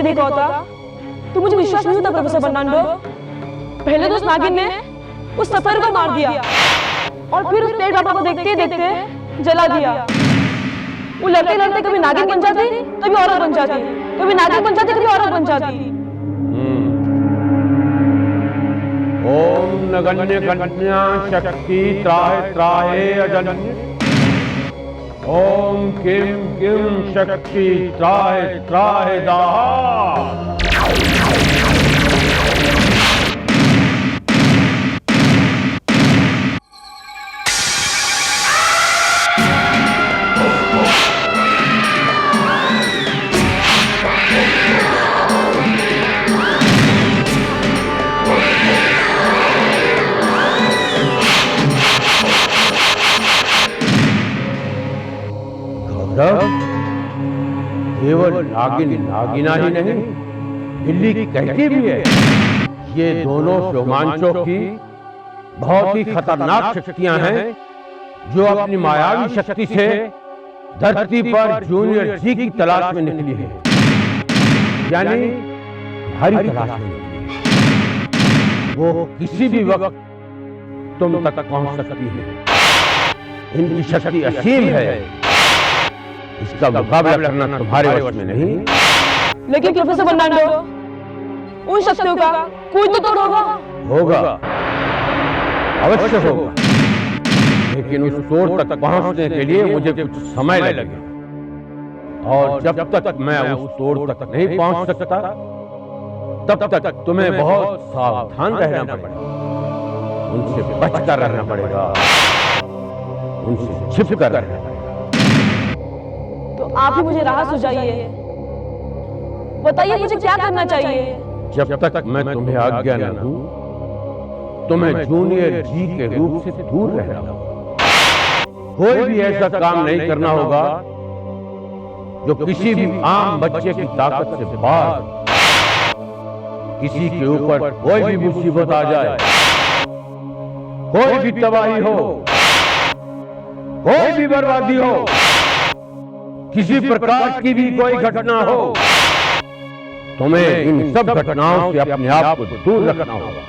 देखा होता तो मुझे विश्वास नहीं होता प्रोफेसर बर्नार्डो। पहले तो उस नागिन ने उस सफर को मार दिया और फिर उस पेड़ पापा को देखते देखते जला दिया। वो लड़ते लड़ते कभी नागिन बन जाती, कभी औरत बन जाती, कभी नागिन बन जाती, कभी औरत बन जाती। ओम नगण्य कन्या शक्ति त्राहे त्राहे अजन्य। ओम किम किम शक्ति त्राहे त्राहे दाहा। केवल नागिन नागिना ही नहीं, बिल्ली कहती भी है। ये दोनों रोमांचों की बहुत ही खतरनाक शक्तियां हैं जो अपनी मायावी शक्ति से धरती पर जूनियर जी की तलाश में निकली है, यानी हरी तलाश में निकली है। वो किसी भी वक्त तुम तक पहुंच सकती है। इनकी शक्ति असीम है, इसका मुकाबला करना तुम्हारे वश में नहीं। लेकिन प्रोफेसर बर्नार्डो, उन शक्तियों का कोई तो तोड़ होगा। होगा, अवश्य होगा, लेकिन उस तोड़ तक पहुंचने के लिए मुझे कुछ समय लगेगा। और जब तक मैं उस तोड़ तक नहीं पहुंच सकता, तब तक तुम्हें बहुत सावधान रहना पड़ेगा, उनसे बचकर रहना पड़ेगा, उनसे छिपकर रहना पड़ेगा। तो आप ही मुझे राह सुझाइए, बताइए मुझे क्या करना चाहिए। जब तक मैं तुम्हें आज्ञा न दूं, तुम्हें जूनियर जी के रूप से दूर रहना होगा। कोई भी ऐसा काम नहीं करना होगा जो किसी भी आम बच्चे की ताकत से बाहर। किसी के ऊपर कोई भी मुसीबत आ जाए, कोई भी तबाही हो, कोई भी बर्बादी हो, किसी प्रकार की भी कोई घटना हो, तुम्हें इन सब घटनाओं से अपने आप को दूर रखना होगा।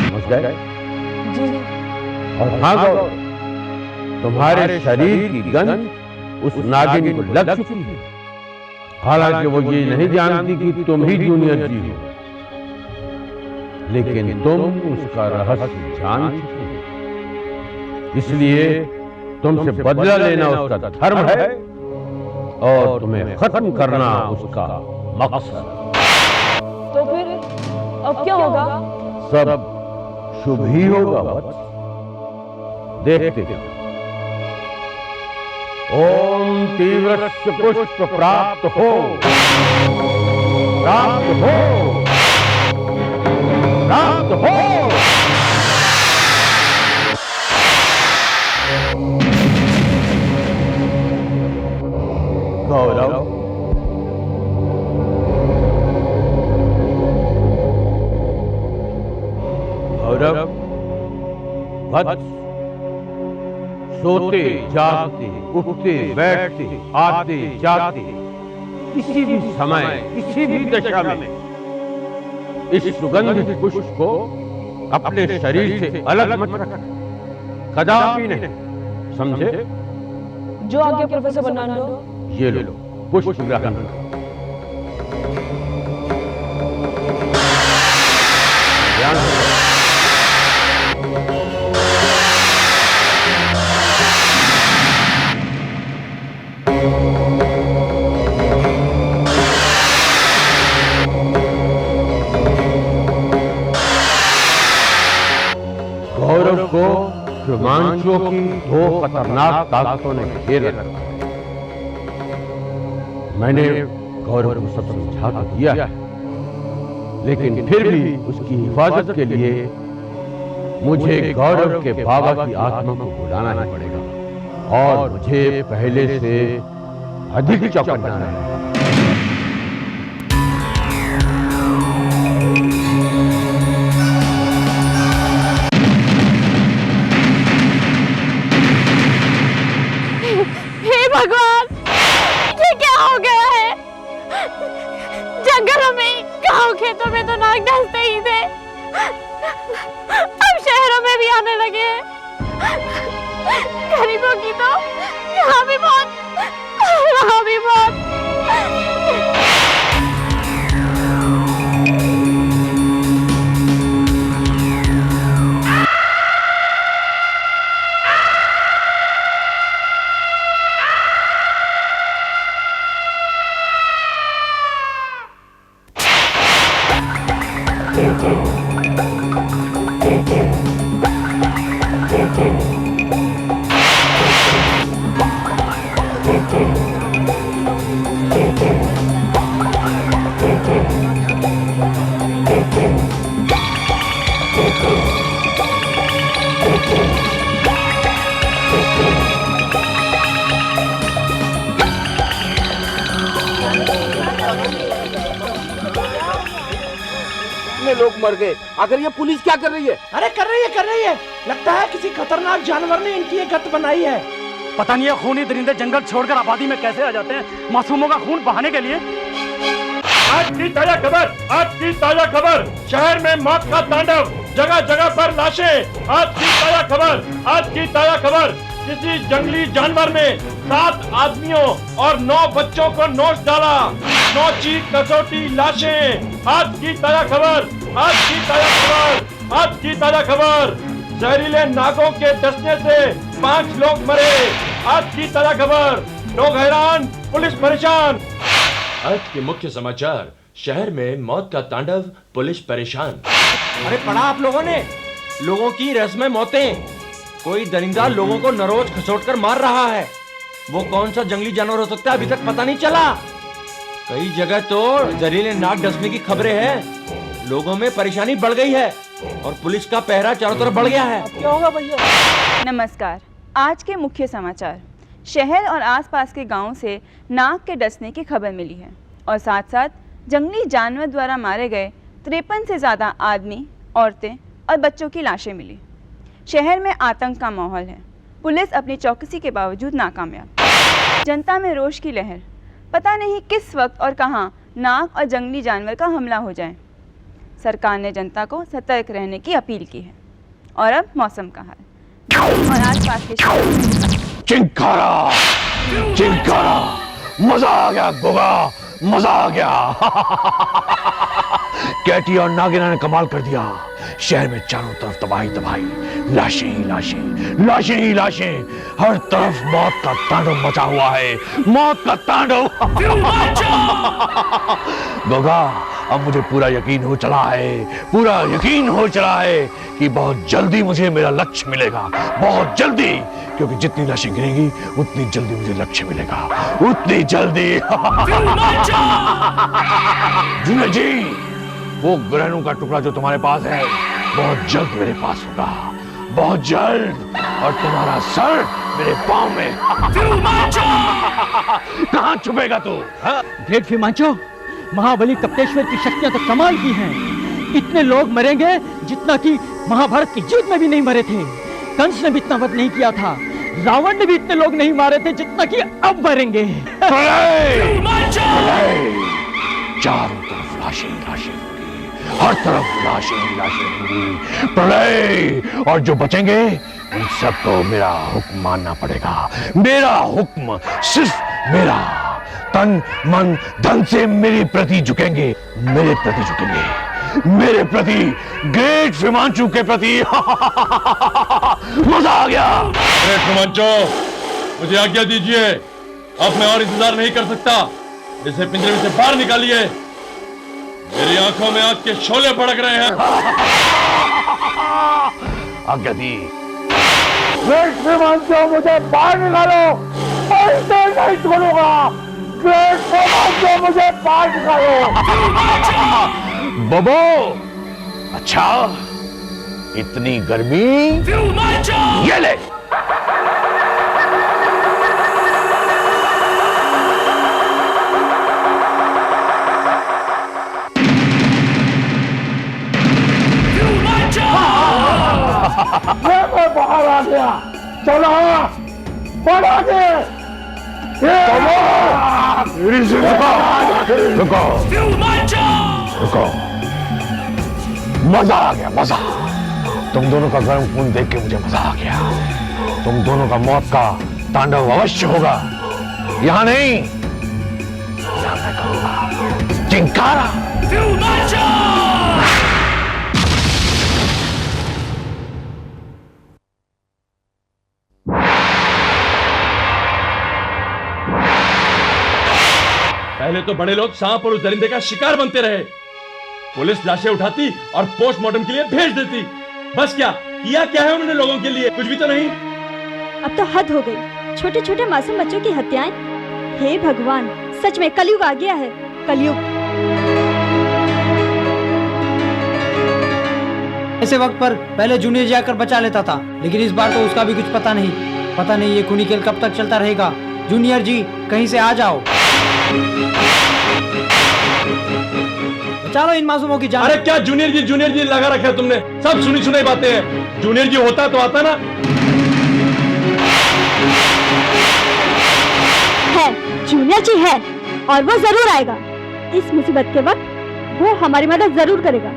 समझ गए? जी। और हाँ गौरव, तुम्हारे शरीर की गंध उस नागिन को लग चुकी है। हालांकि वो ये नहीं जानती कि तुम ही जूनियर जी हो, लेकिन तुम उसका रहस्य जान चुके हो। इसलिए तुमसे बदला लेना उसका धर्म है और तुम्हें खत्म करना उसका मकसद। तो फिर अब क्या होगा? सब शुभ ही होगा बस, देखते जाओ। ओम तीव्रस्य पुष्प प्राप्त हो, प्राप्त हो, प्राप्त हो। गौरव, गौरव, वत्स, सोते जागते, उठते बैठते, आते जाते, किसी भी समय, किसी भी दशा में इस सुगंधित पुष्प को अपने शरीर से अलग मत रखना, कदापि नहीं, समझे? जो आज्ञा प्रोफेसर बर्नार्डो। ये लो पुष्प ग्रहण करो। ध्यान रखो। गौरव को रोमांचों की दो खतरनाक ताकतों ने घेर रखा है। मैंने गौरव को सब समझा तो दिया है, लेकिन फिर भी उसकी हिफाजत के लिए मुझे गौरव के बाबा की आत्मा को बुलाना ही पड़ेगा और मुझे पहले से अधिक चौकन्ना रहना है। हे भगवान, ये क्या हो गया है? जंगल खेतों में तो नाग डसते ही थे, अब शहरों में भी आने लगे हैं। गरीबों की तो यहाँ भी बहुत, वहाँ भी बहुत। लोग मर गए, आखिर ये पुलिस क्या कर रही है? अरे कर रही है। लगता है किसी खतरनाक जानवर ने इनकी ये गत बनाई है। पता नहीं है खूनी दरिंदे जंगल छोड़कर आबादी में कैसे आ जाते हैं मासूमों का खून बहाने के लिए। आज की ताजा खबर, शहर में मौत का तांडव, जगह जगह पर लाशें। आज की ताजा खबर, किसी जंगली जानवर ने 7 आदमियों और 9 बच्चों को नोच डाला। नोची कसौटी लाशें। आज की ताजा खबर, जहरीले नागों के डसने से 5 लोग मरे। आज की ताजा खबर, लोग हैरान, पुलिस परेशान। आज के मुख्य समाचार, शहर में मौत का तांडव, पुलिस परेशान। अरे पढ़ा आप लोगों ने, लोगों की रस्में मौतें। कोई दरिंदा लोगों को नरोज खसोट कर मार रहा है। वो कौन सा जंगली जानवर हो सकता है अभी तक पता नहीं चला। कई जगह तो जहरीले नाग डसने की खबरें हैं। लोगों में परेशानी बढ़ गई है और पुलिस का पहरा चारों तरफ बढ़ गया है। क्या होगा भैया? नमस्कार। आज के मुख्य समाचार, शहर और आसपास के गांवों से नाग के डसने की खबर मिली है और साथ साथ जंगली जानवर द्वारा मारे गए 53 से ज़्यादा आदमी, औरतें और बच्चों की लाशें मिली। शहर में आतंक का माहौल है। पुलिस अपनी चौकसी के बावजूद नाकामयाब। जनता में रोष की लहर। पता नहीं किस वक्त और कहां नाग और जंगली जानवर का हमला हो जाए। सरकार ने जनता को सतर्क रहने की अपील की है। और अब मौसम का हाल और आसपास के शहर। चिंकारा, मजा आ गया गोगा, मजा आ गया। कैटी और नागिना ने कमाल कर दिया। शहर में चारों तरफ तबाही, लाशें ही लाशें। हर तरफ मौत का तांडव मचा हुआ है, मौत का तांडव। गोगा, अब मुझे पूरा यकीन हो चला है कि बहुत जल्दी मुझे मेरा लक्ष्य मिलेगा, बहुत जल्दी। क्योंकि जितनी लाशें गिरेंगी उतनी जल्दी मुझे लक्ष्य मिलेगा, उतनी जल्दी। जी, वो ग्रहणों का टुकड़ा जो तुम्हारे पास है बहुत जल्द मेरे पास होगा, बहुत जल्द। और तुम्हारा सर मेरे पाँव में। कहाँ छुपेगा तू? ग्रेट फिमांचो, महाबली कपटेश्वर की शक्तियां तो कमाल की हैं। इतने लोग मरेंगे जितना कि महाभारत की युद्ध में भी नहीं मरे थे। कंस ने भी इतना वध नहीं किया था। रावण ने भी इतने लोग नहीं मारे थे जितना कि अब मरेंगे। चारों तरफ लाशें होंगी, हर तरफ लाशें होंगी। प्रलय, और जो बचेंगे उन सबको मेरा हुक्म मानना पड़ेगा। मेरा हुक्म, सिर्फ मेरा। तन मन धन से मेरे प्रति झुकेंगे, मेरे प्रति, ग्रेट फिमांचू के प्रति। मजा आ गया। ग्रेट फिमांचो, मुझे आज्ञा दीजिए, अब मैं और इंतजार नहीं कर सकता। इसे पिंजरे में से बाहर निकालिए। मेरी आंखों में आग के शोले भड़क रहे हैं। आज्ञा दी। ग्रेट फिमांचो, मुझे बाहर निकालो, ऐसे नहीं छोड़ूंगा। ग्रेट फिमांचो, मुझे बाहर निकालो। बबो, अच्छा, इतनी गर्मी? ये ले। मैं बाहर आ गया। चलो बढ़ा दे। रुको। मजा आ गया, मजा। तुम दोनों का गर्म खून देख के मुझे मजा आ गया। तुम दोनों का मौत का तांडव अवश्य होगा। यहां नहीं, यहां मैं करूंगा चिंकारा। पहले तो बड़े लोग सांप और उस दरिंदे का शिकार बनते रहे। पुलिस लाशें उठाती और पोस्टमार्टम के लिए भेज देती। बस क्या किया क्या है उन्होंने लोगों के लिए? कुछ भी तो नहीं। अब तो हद हो गई, छोटे छोटे मासूम बच्चों की हत्याएं। हे भगवान, सच में कलयुग आ गया है, कलयुग। ऐसे वक्त पर पहले जूनियर जाकर बचा लेता था, लेकिन इस बार तो उसका भी कुछ पता नहीं। पता नहीं ये खूनी खेल कब तक चलता रहेगा। जूनियर जी, कहीं से आ जाओ, बचा लो इन मासूमों की जान। अरे क्या जूनियर जी लगा रखा है तुमने? सब सुनी सुनाई बातें हैं। जूनियर जी होता तो आता ना। है, जूनियर जी है, और वो जरूर आएगा। इस मुसीबत के वक्त वो हमारी मदद जरूर करेगा।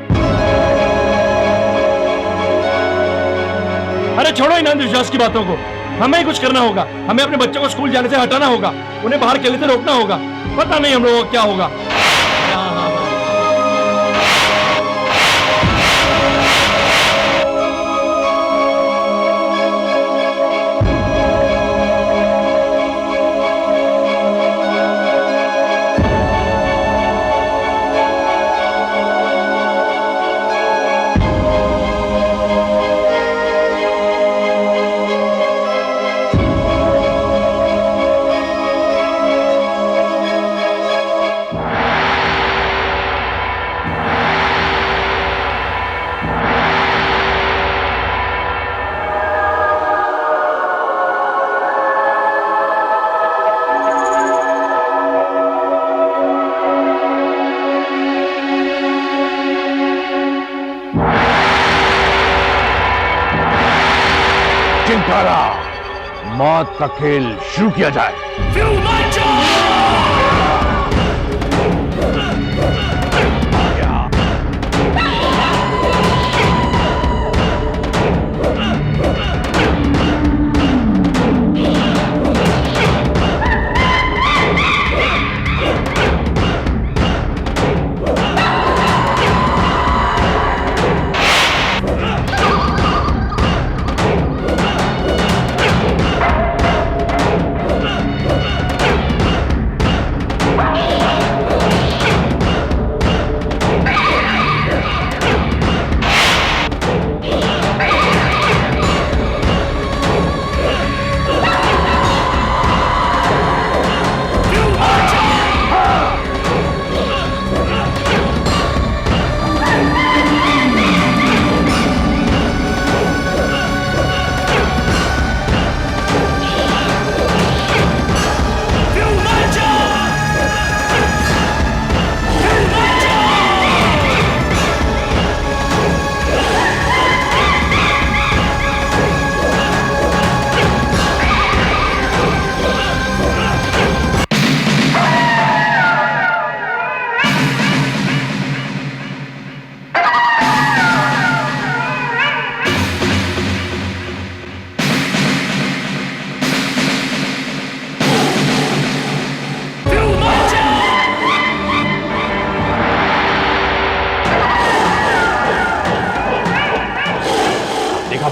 अरे छोड़ो इन अंधविश्वास की बातों को। हमें ही कुछ करना होगा। हमें अपने बच्चों को स्कूल जाने से हटाना होगा, उन्हें बाहर खेलने से रोकना होगा। पता नहीं हम लोगों को क्या होगा। चिंकारा, मौत का खेल शुरू किया जाए।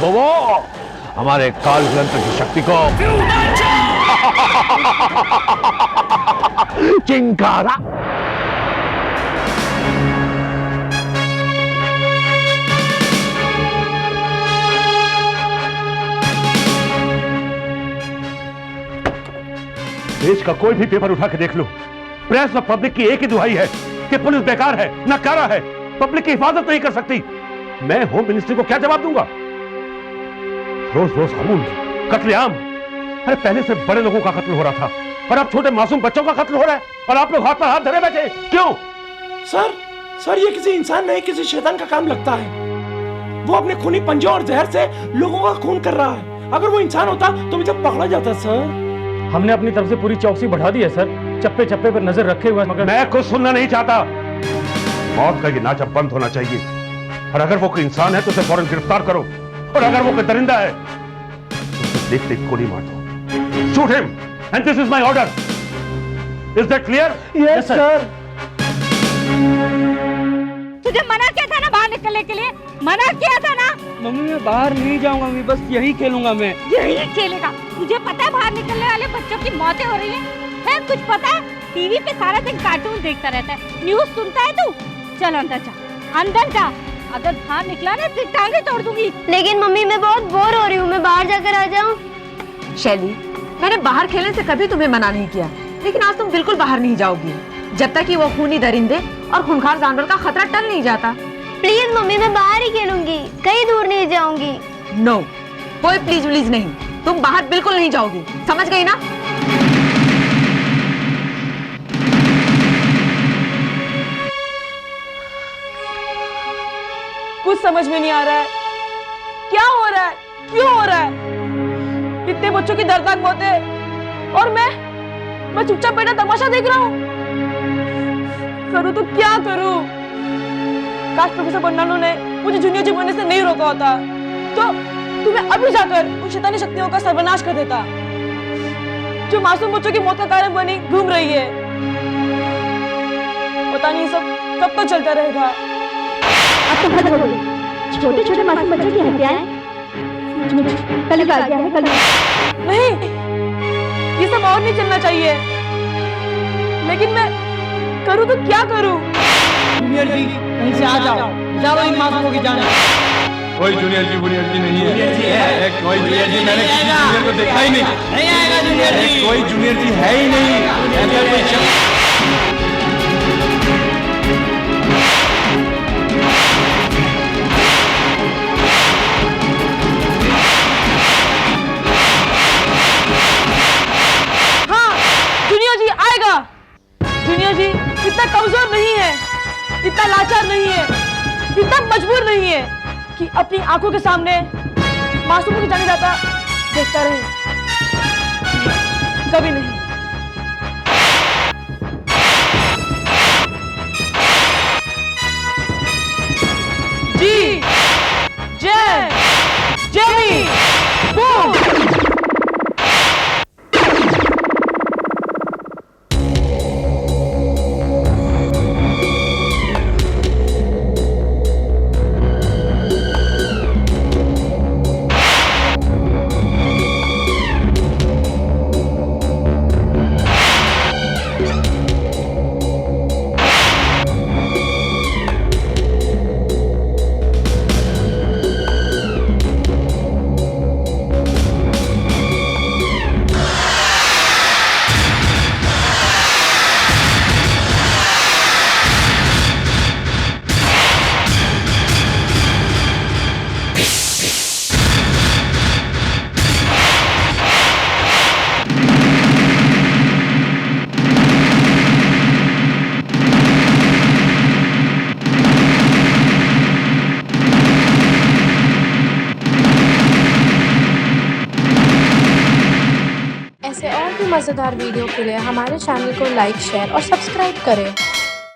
वो हमारे काल यंत्र की शक्ति को चिंकारा। देश का कोई भी पेपर उठा के देख लो, प्रेस और पब्लिक की एक ही दुहाई है कि पुलिस बेकार है, नकारा है, पब्लिक की हिफाजत नहीं कर सकती। मैं होम मिनिस्ट्री को क्या जवाब दूंगा? रोज रोज खून, कत्लेआम। अरे पहले से बड़े लोगों का कत्ल हो रहा था और अब छोटे मासूम बच्चों का कत्ल हो रहा है और आप लोग हाथ पर हाथ धरे बैठे क्यों? सर ये किसी इंसान नहीं, किसी शैतान का काम लगता है। वो अपने खूनी पंजों और जहर से लोगों का खून कर रहा है। अगर वो इंसान होता तो मुझे पकड़ा जाता। सर हमने अपनी तरफ से पूरी चौकसी बढ़ा दी है सर, चप्पे चप्पे पर नजर रखे हुए, मगर मैं कुछ सुनना नहीं चाहता। मौत का ये नाटक बंद होना चाहिए। और अगर वो कोई इंसान है तो उसे फौरन गिरफ्तार करो, और अगर वो कोई दरिंदा है तो उसे देखते ही गोली मार दो। Shoot him and this is my order. Is that clear? Yes sir. तुझे मना किया था ना बाहर निकलने के लिए, मना किया था ना। मम्मी मैं बाहर नहीं जाऊंगा, मैं बस यही खेलूंगा। मैं यही खेलेगा? तुझे पता है बाहर निकलने वाले बच्चों की मौतें हो रही है? कुछ पता है? टीवी पे सारा दिन कार्टून देखता रहता है, न्यूज़ सुनता है तू? चल अंदर जा, अंदर जा। अगर बाहर निकला ना तो टांगे तोड़ दूंगी। लेकिन मम्मी मैं बहुत बोर हो रही हूँ, मैं बाहर जाकर आ जाऊँ। शैली, मैंने बाहर खेलने से कभी तुम्हें मना नहीं किया, लेकिन आज तुम बिल्कुल बाहर नहीं जाओगी जब तक कि वो खूनी दरिंदे और खूंखार जानवर का खतरा टल नहीं जाता। प्लीज मम्मी मैं बाहर ही खेलूंगी, कहीं दूर नहीं जाऊंगी। नो, कोई प्लीज व्लीज नहीं, तुम बाहर बिल्कुल नहीं जाओगी, समझ गई ना? कुछ समझ में नहीं आ रहा है, क्या हो रहा है, क्यों हो रहा है? इतने बच्चों की दर्दनाक मौतें और मैं चुपचाप बैठा तमाशा देख रहा हूँ। करूँ तो क्या करूँ? काश प्रोफेसर बर्नार्डो ने मुझे जूनियर जी बनने से नहीं रोका होता, तो तुम्हें अभी जाकर उन शैतानी शक्तियों का सर्वनाश कर देता जो मासूम बच्चों की मौत का कारण बनी घूम रही है। पता नहीं सब कब तक चलता रहेगा। अब तो हद हो गई, छोटे छोटे मासूम बच्चों की हत्याएं कलयुग आ गया है, कलयुग। नहीं, ये सब और नहीं चलना चाहिए, लेकिन मैं करूँ तो क्या करूँ? जूनियर जी कहीं से आ जाओ, जाओ इन मासूमों की जान। कोई जूनियर जी नहीं है। कोई जूनियर जी, मैंने किसी जूनियर को देखा ही नहीं। नहीं आएगा जूनियर जी। कोई जूनियर जी है ही नहीं। ऐसा कोई शख्स जूनियर जी इतना कमजोर नहीं है, इतना लाचार नहीं है, इतना मजबूर नहीं है कि अपनी आंखों के सामने मासूमों की जाने जाता देखता रहे। कभी नहीं। जी जय जय बूम। ऐसे और भी मज़ेदार वीडियो के लिए हमारे चैनल को लाइक, शेयर और सब्सक्राइब करें।